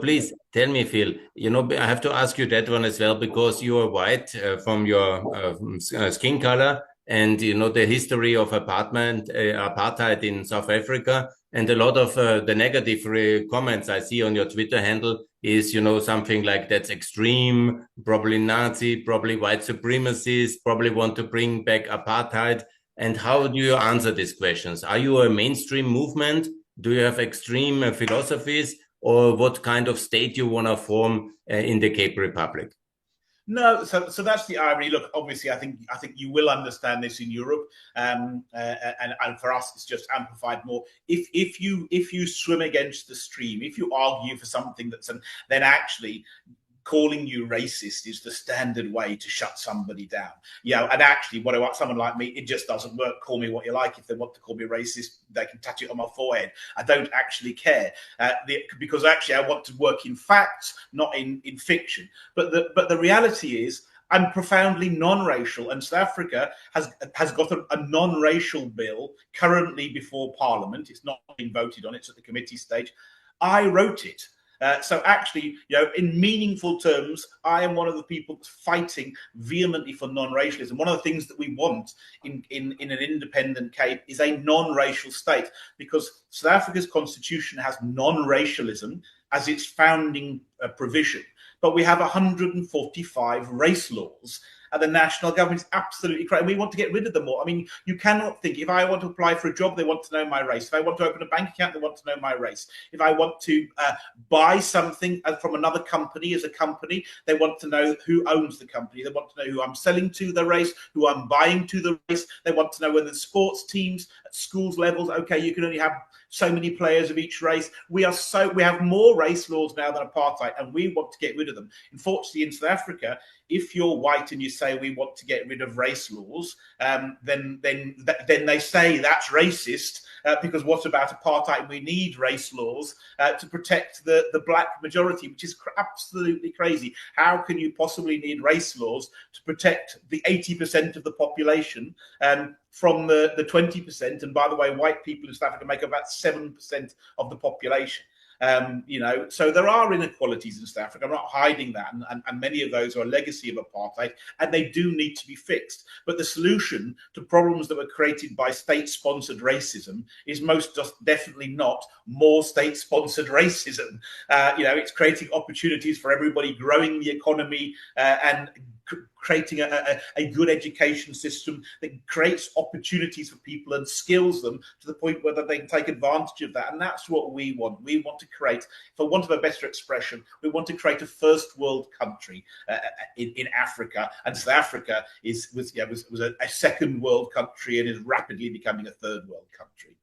Please tell me, Phil, I have to ask you that one as well because you are white from your skin color and the history of apartheid in South Africa. And a lot of the negative comments I see on your Twitter handle is, something like that's extreme, probably Nazi, probably white supremacists, probably want to bring back apartheid. And how do you answer these questions? Are you a mainstream movement? Do you have extreme philosophies? Or what kind of state you want to form in the Cape Republic? No, so that's the irony. Look, obviously, I think you will understand this in Europe, and for us, it's just amplified more. If you swim against the stream, if you argue for something then actually calling you racist is the standard way to shut somebody down. Yeah, and actually, what about someone like me? It just doesn't work. Call me what you like. If they want to call me racist, they can tattoo it on my forehead. I don't actually care because actually, I want to work in facts, not in fiction. But the reality is, I'm profoundly non-racial, and South Africa has got a non-racial bill currently before Parliament. It's not being voted on; it's at the committee stage. I wrote it. So actually, in meaningful terms, I am one of the people fighting vehemently for non-racialism. One of the things that we want in an independent Cape is a non-racial state, because South Africa's constitution has non-racialism as its founding provision, but we have 145 race laws. And the national government is absolutely crazy. We want to get rid of them all. I mean, you cannot think, if I want to apply for a job, they want to know my race. If I want to open a bank account, they want to know my race. If I want to buy something from another company as a company, they want to know who owns the company. They want to know who I'm selling to, the race, who I'm buying to, the race. They want to know whether the sports teams at schools levels, okay, you can only have so many players of each race. We have more race laws now than apartheid, and we want to get rid of them. Unfortunately, in South Africa, if you're white and you say we want to get rid of race laws, then they say that's racist, because what about apartheid? We need race laws to protect the black majority, which is absolutely crazy. How can you possibly need race laws to protect the 80% of the population from the 20%? And by the way, white people in South Africa make about 7% of the population. So there are inequalities in South Africa. I'm not hiding that, and many of those are a legacy of apartheid, and they do need to be fixed. But the solution to problems that were created by state-sponsored racism is most just definitely not more state-sponsored racism. It's creating opportunities for everybody, growing the economy, and creating a good education system that creates opportunities for people and skills them to the point where they can take advantage of that. And that's what we want. We want to create, for want of a better expression, we want to create a first world country in Africa. And South Africa was a second world country and is rapidly becoming a third world country.